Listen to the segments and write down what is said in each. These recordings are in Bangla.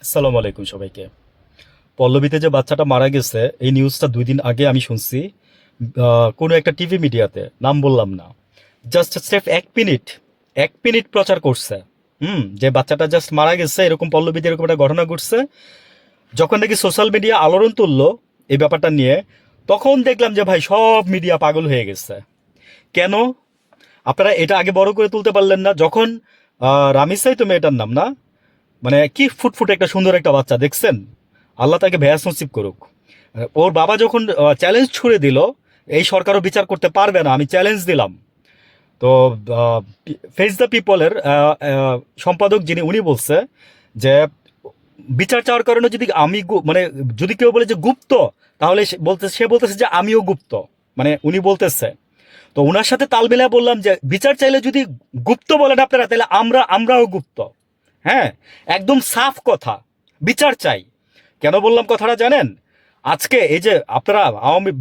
আসসালামু আলাইকুম সবাইকে। পল্লবীতে যে বাচ্চাটা মারা গেছে এই নিউজটা ২ দিন আগে আমি শুনছি কোনো একটা টিভি মিডিয়াতে, নাম বললাম না। জাস্ট স্রেফ ১ মিনিট ১ মিনিট প্রচার করছে। যে বাচ্চাটা জাস্ট মারা গেছে, এরকম পল্লবীতে এরকম একটা ঘটনা ঘটছে। যখন নাকি সোশ্যাল মিডিয়া আলোড়ন তুললো এই ব্যাপারটা নিয়ে, তখন দেখলাম যে ভাই সব মিডিয়া পাগল হয়ে গেছে। কেন? আপনারা এটা আগে বড় করে তুলতে পারলেন না? যখন রামিসাই তো মেয়েটার নাম না, মানে কি ফুটফুটে একটা সুন্দর একটা বাচ্চা দেখছেন, আল্লাহ তাকে ভ্যাস নসিব করুক। ওর বাবা যখন চ্যালেঞ্জ ছুড়ে দিল, এই সরকারও বিচার করতে পারবে না, আমি চ্যালেঞ্জ দিলাম। তো ফেস দ্য পিপলের সম্পাদক যিনি, উনি বলছে যে বিচার চাওয়ার কারণে যদি আমি মানে যদি কেউ বলে যে গুপ্ত, তাহলে সে বলতেছে যে আমিও গুপ্ত, মানে উনি বলতেছে। তো ওনার সাথে তাল মিলিয়ে বললাম যে বিচার চাইলে যদি গুপ্ত বলেন আপনারা, তাহলে আমরাও গুপ্ত। হ্যাঁ, একদম সাফ কথা। বিচার চাই। কেন বললাম কথাটা জানেন? আজকে এই যে আপনারা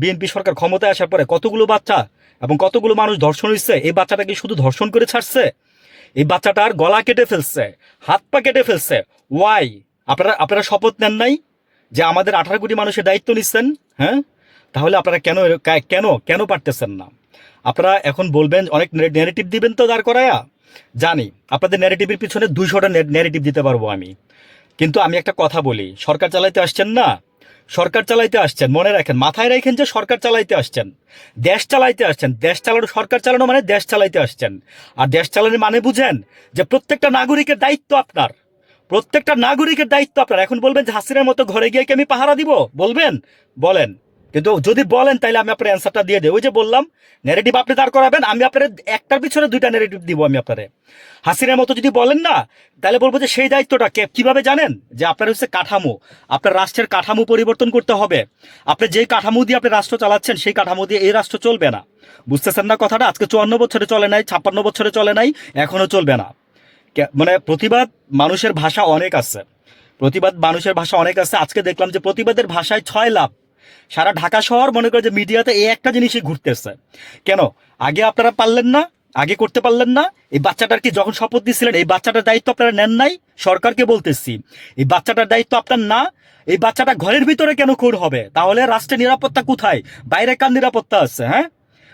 বিএনপি সরকার ক্ষমতায় আসার পরে কতগুলো বাচ্চা এবং কতগুলো মানুষ ধর্ষণ হয়েছে, এই বাচ্চাটাকে শুধু ধর্ষণ করে ছাড়ছে? এই বাচ্চাটার গলা কেটে ফেলছে, হাত পা কেটে ফেলছে। ওয়াই? আপনারা শপথ নেন নাই যে আমাদের 18 কোটি মানুষের দায়িত্ব নিচ্ছেন? হ্যাঁ, তাহলে আপনারা কেন কেন কেন পারতেছেন না? আপনারা এখন বলবেন, অনেক ন্যারেটিভ দিবেন তো দাঁড় করায়া, জানি আপনাদের ন্যারেটিভের পিছনে 200টা ন্যারেটিভ দিতে পারবো আমি। কিন্তু আমি একটা কথা বলি, সরকার চালাইতে আসছেন না, সরকার চালাইতে আসছেন, মনে রাখেন, মাথায় রাখেন যে সরকার চালাইতে আসছেন, দেশ চালাইতে আসছেন। দেশ চালানো, সরকার চালানো মানে দেশ চালাইতে আসছেন। আর দেশ চালানোর মানে বুঝেন যে প্রত্যেকটা নাগরিকের দায়িত্ব আপনার, প্রত্যেকটা নাগরিকের দায়িত্ব আপনার। এখন বলবেন যে হাসিনার মতো ঘরে গিয়ে কি আমি পাহারা দিব? বলবেন? বলেন। কিন্তু যদি বলেন তাহলে আমি আপনার অ্যান্সারটা দিয়ে দেবো। ওই যে বললাম, ন্যারেটিভ আপনি দাঁড় করাবেন, আমি আপনার একটার পিছনে 2টা ন্যারেটিভ দিব আমি আপনারে। হাসিনার মতো যদি বলেন না, তাহলে বলবো যে সেই দায়িত্বটা কিভাবে জানেন? যে আপনার হচ্ছে কাঠামো, আপনার রাষ্ট্রের কাঠামো পরিবর্তন করতে হবে। আপনি যেই কাঠামো দিয়ে আপনি রাষ্ট্র চালাচ্ছেন, সেই কাঠামো দিয়ে এই রাষ্ট্র চলবে না। বুঝতেছেন না কথাটা? আজকে 54 বছরে চলে নাই, 56 বছরে চলে নাই, এখনো চলবে না। মানে প্রতিবাদ মানুষের ভাষা অনেক আছে, প্রতিবাদ মানুষের ভাষা অনেক আছে। আজকে দেখলাম যে প্রতিবাদের ভাষায় 6 লাভ। সারা ঢাকা শহর মনে করে যে মিডিয়াতে এই একটা জিনিসই ঘুরতেছে। কেন? আগে আপনারা পারলেন না? আগে করতে পারলেন না? এই বাচ্চাটার কি যখন শপথ দিয়েছিলেন, এই বাচ্চাটার দায়িত্ব আপনারা নেন নাই? সরকারকে বলতেছি, এই বাচ্চাটার দায়িত্ব আপনার না? এই বাচ্চাটা ঘরের ভিতরে কেন খুন হবে? তাহলে রাষ্ট্রের নিরাপত্তা কোথায়? বাইরে কার নিরাপত্তা আছে? হ্যাঁ,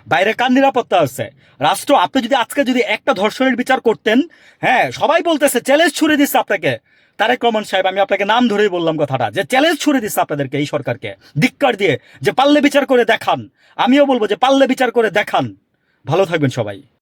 বাইরে কার নিরাপত্তা আছে? রাষ্ট্র, আপনি যদি আজকে যদি একটা ধর্ষণের বিচার করতেন, হ্যাঁ, সবাই বলতেছে চ্যালেঞ্জ ছুড়ে দিচ্ছে আপনাকে। তারেক রহমান সাহেব, আমি আপনাকে নাম ধরেই বললাম কথাটা, যে চ্যালেঞ্জ ছুড়ে দিচ্ছে আপনাদেরকে, এই সরকারকে ধিক্কার দিয়ে, যে পারলে বিচার করে দেখান। আমিও বলবো যে পারলে বিচার করে দেখান। ভালো থাকবেন সবাই।